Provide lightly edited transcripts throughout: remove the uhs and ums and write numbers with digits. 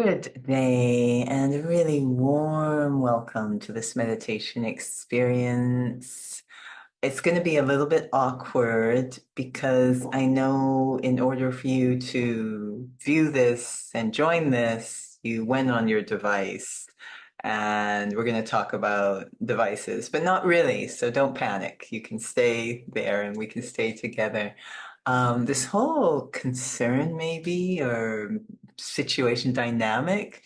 Good day and a really warm welcome to this meditation experience. It's going to be a little bit awkward because I know in order for you to view this and join this, you went on your device. And we're going to talk about devices, but not really. So don't panic. You can stay there and we can stay together. This whole concern, maybe, or situation dynamic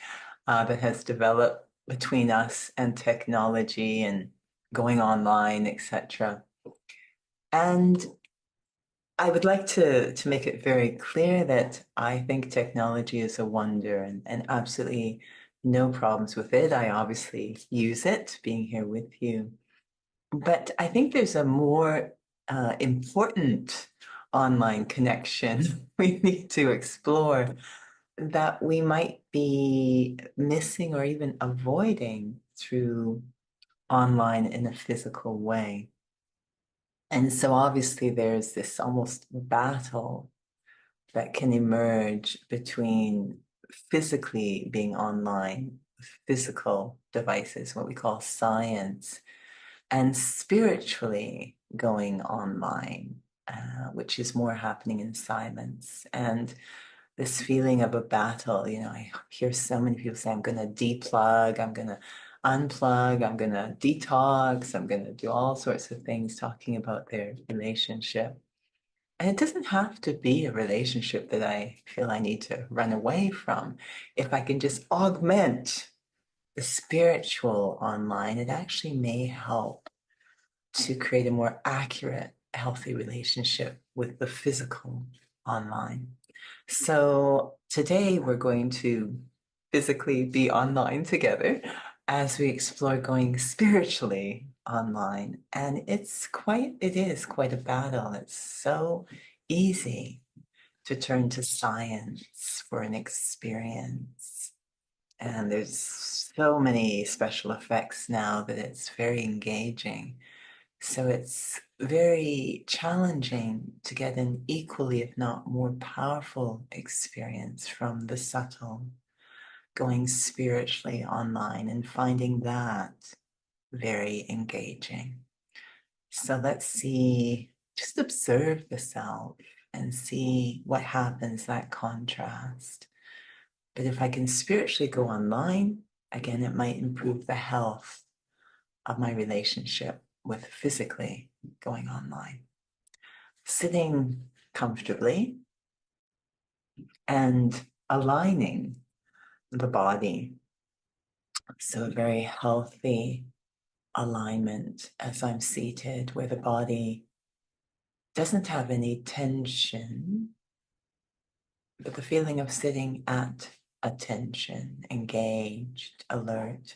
that has developed between us and technology and going online, etc. And I would like to make it very clear that I think technology is a wonder and absolutely no problems with it. I obviously use it being here with you. But I think there's a more important online connection we need to explore that we might be missing or even avoiding through online in a physical way. And so obviously there's this almost battle that can emerge between physically being online, physical devices, what we call science, and spiritually going online, which is more happening in silence. And this feeling of a battle, I hear so many people say, I'm going to deplug, I'm going to unplug, I'm going to detox, I'm going to do all sorts of things talking about their relationship. And it doesn't have to be a relationship that I feel I need to run away from. If I can just augment the spiritual online, it actually may help to create a more accurate, healthy relationship with the physical online. So today we're going to physically be online together as we explore going spiritually online. And it is quite a battle. It's so easy to turn to science for an experience. And there's so many special effects now that it's very engaging. So it's very challenging to get an equally, if not more powerful experience from the subtle, going spiritually online and finding that very engaging. So let's see, just observe the self and see what happens, that contrast. But if I can spiritually go online, again, it might improve the health of my relationship with physically going online. Sitting comfortably and aligning the body. So a very healthy alignment as I'm seated, where the body doesn't have any tension, but the feeling of sitting at attention, engaged, alert,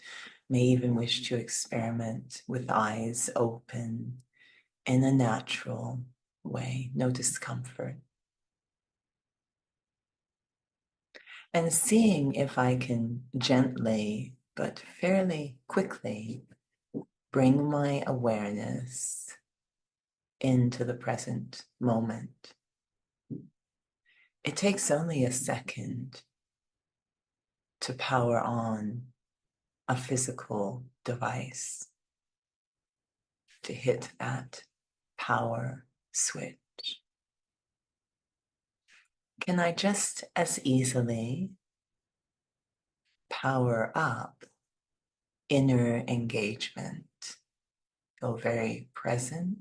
may even wish to experiment with eyes open in a natural way, no discomfort. And seeing if I can gently but fairly quickly bring my awareness into the present moment. It takes only a second to power on a physical device, to hit that power switch. Can I just as easily power up inner engagement? Feel very present,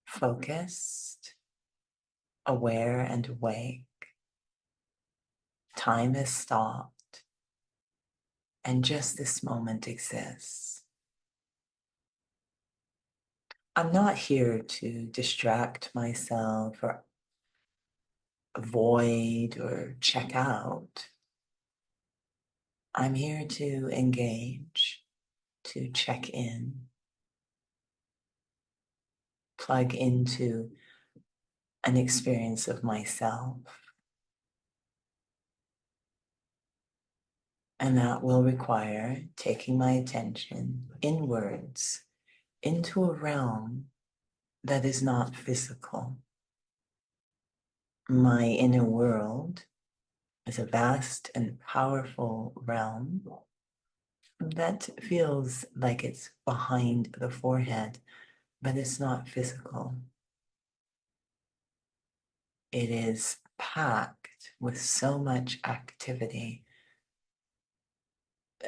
focused, aware and awake. Time has stopped, and just this moment exists. I'm not here to distract myself or avoid or check out. I'm here to engage, to check in, plug into an experience of myself. And that will require taking my attention inwards into a realm that is not physical. My inner world is a vast and powerful realm that feels like it's behind the forehead, but it's not physical. It is packed with so much activity.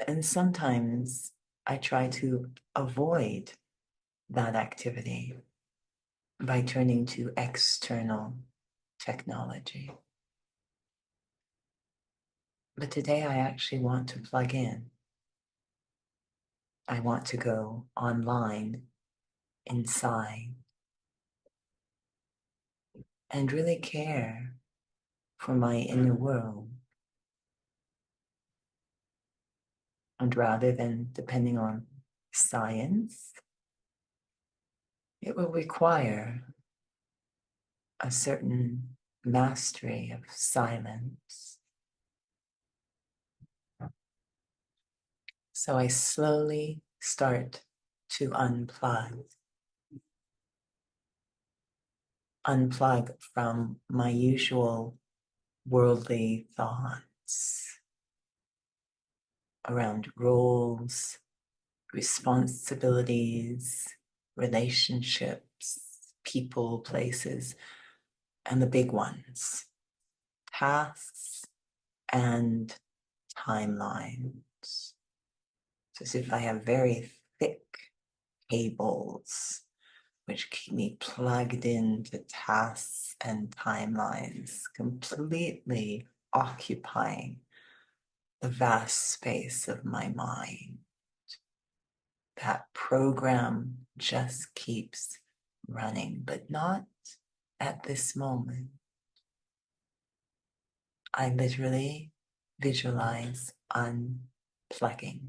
And sometimes I try to avoid that activity by turning to external technology. But today I actually want to plug in. I want to go online, inside, and really care for my inner world. And rather than depending on science, it will require a certain mastery of silence. So I slowly start to unplug from my usual worldly thoughts around roles, responsibilities, relationships, people, places, and the big ones, tasks and timelines. It's as if I have very thick cables which keep me plugged into tasks and timelines, completely occupying the vast space of my mind. That program just keeps running, but not at this moment. I literally visualize unplugging,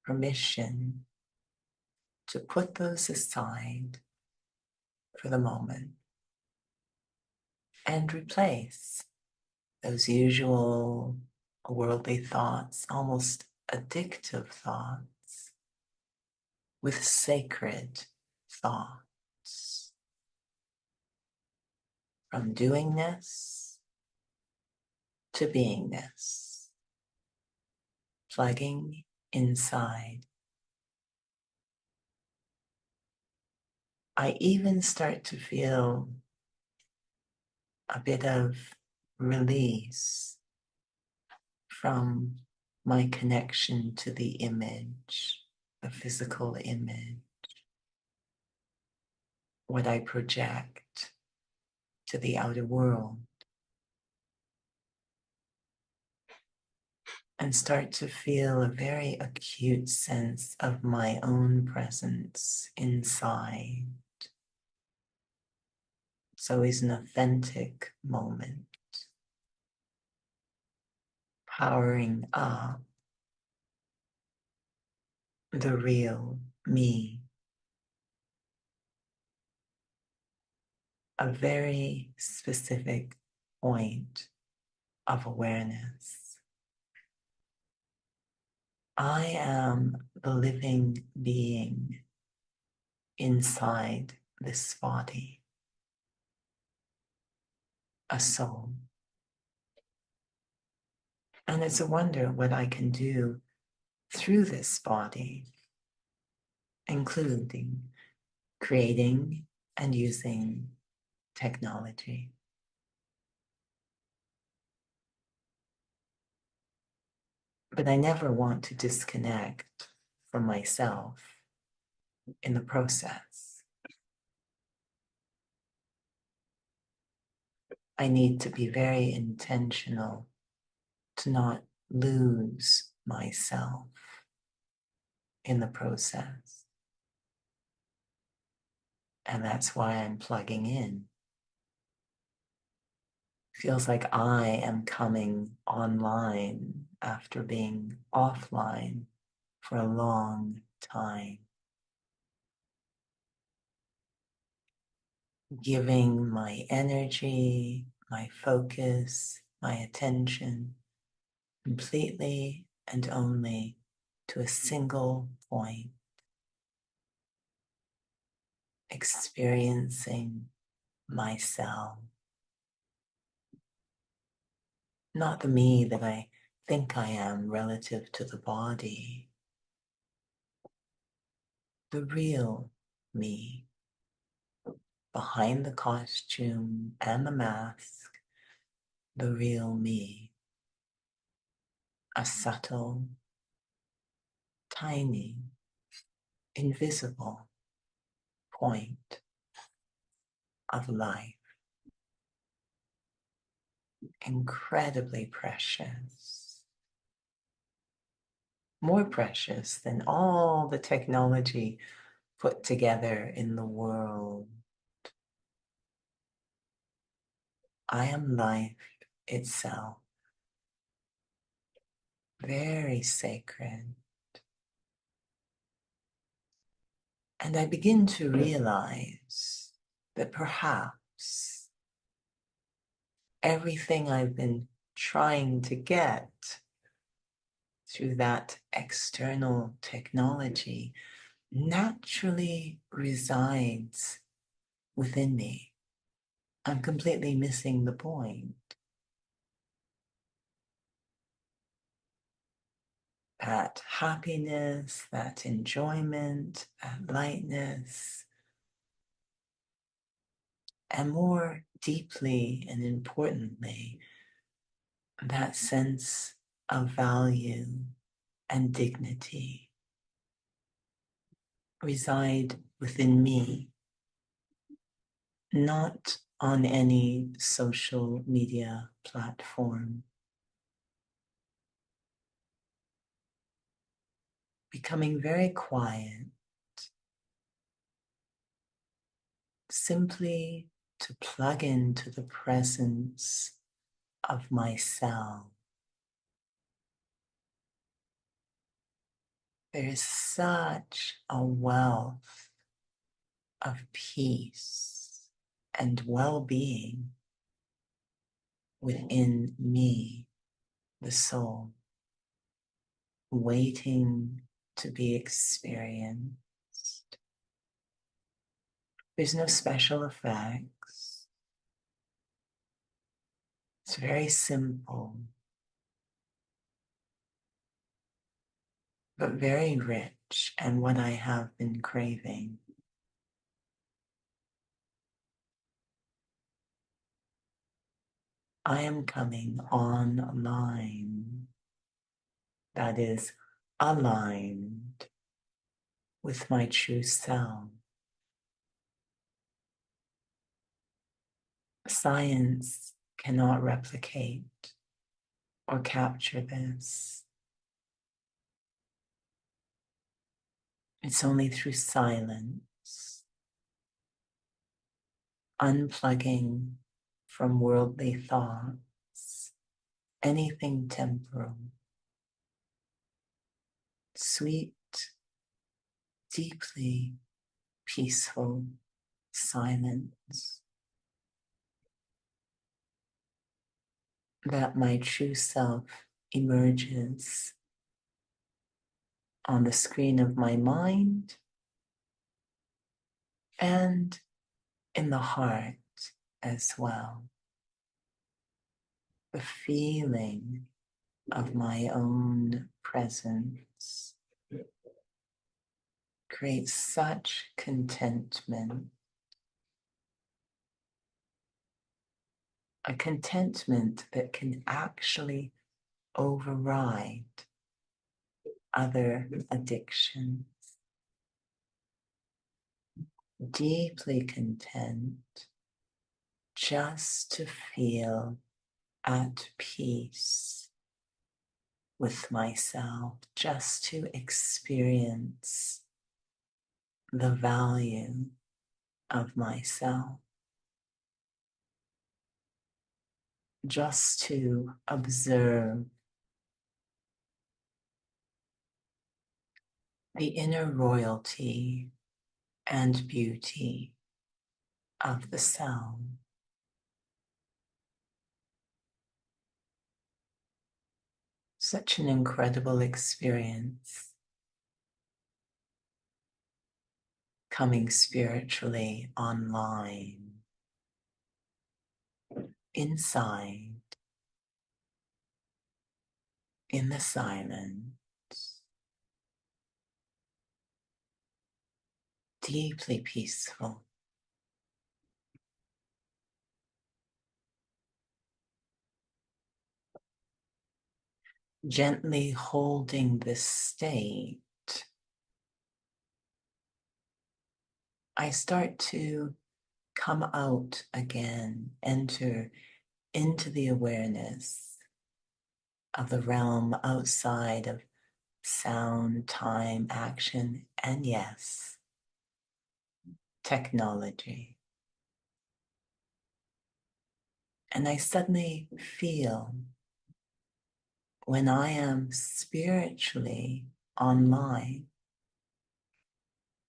permission to put those aside for the moment and replace those usual worldly thoughts, almost addictive thoughts, with sacred thoughts. From doingness to beingness, plugging inside. I even start to feel a bit of release from my connection to the image, the physical image, what I project to the outer world, and start to feel a very acute sense of my own presence inside. It's always an authentic moment, powering up the real me, a very specific point of awareness. I am the living being inside this body, a soul. And it's a wonder what I can do through this body, including creating and using technology. But I never want to disconnect from myself in the process. I need to be very intentional to not lose myself in the process. And that's why I'm plugging in. Feels like I am coming online after being offline for a long time, giving my energy, my focus, my attention completely and only to a single point, experiencing myself. not the me that I think I am relative to the body, the real me, behind the costume and the mask, the real me, a subtle, tiny, invisible point of life, incredibly precious, more precious than all the technology put together in the world. I am life itself, very sacred. And I begin to realize that perhaps everything I've been trying to get through that external technology naturally resides within me. I'm completely missing the point. That happiness, that enjoyment, that lightness, and more deeply and importantly, that sense of value and dignity reside within me, not on any social media platform. Becoming very quiet, simply to plug into the presence of myself. There is such a wealth of peace and well-being within me, the soul, waiting to be experienced. There's no special effects. It's very simple, but very rich and what I have been craving. I am coming online, that is aligned with my true self. Science cannot replicate or capture this. It's only through silence, unplugging from worldly thoughts, anything temporal, sweet, deeply peaceful silence, that my true self emerges on the screen of my mind and in the heart as well. The feeling of my own presence creates such contentment, a contentment that can actually override other addictions. Deeply content just to feel at peace with myself, just to experience the value of myself, just to observe the inner royalty and beauty of the self. Such an incredible experience, coming spiritually online, inside, in the silence, deeply peaceful. Gently holding this state, I start to come out again, enter into the awareness of the realm outside of sound, time, action, and yes, technology. And I suddenly feel when I am spiritually online,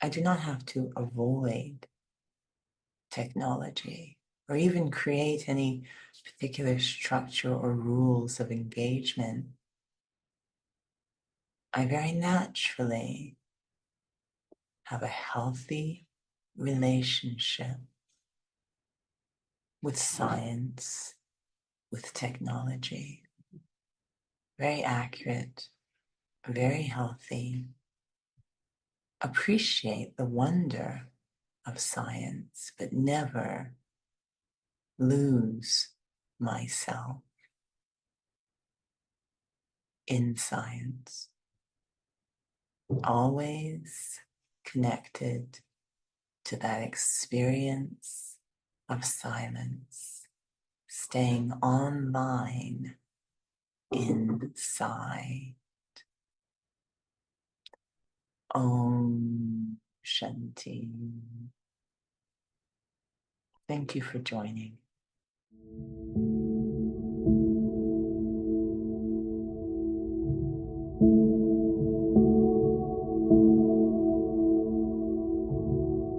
I do not have to avoid technology or even create any particular structure or rules of engagement. I very naturally have a healthy relationship with science, with technology. Very accurate, very healthy. Appreciate the wonder of science, but never lose myself in science. Always connected to that experience of silence, staying online inside. Om Shanti. Thank you for joining.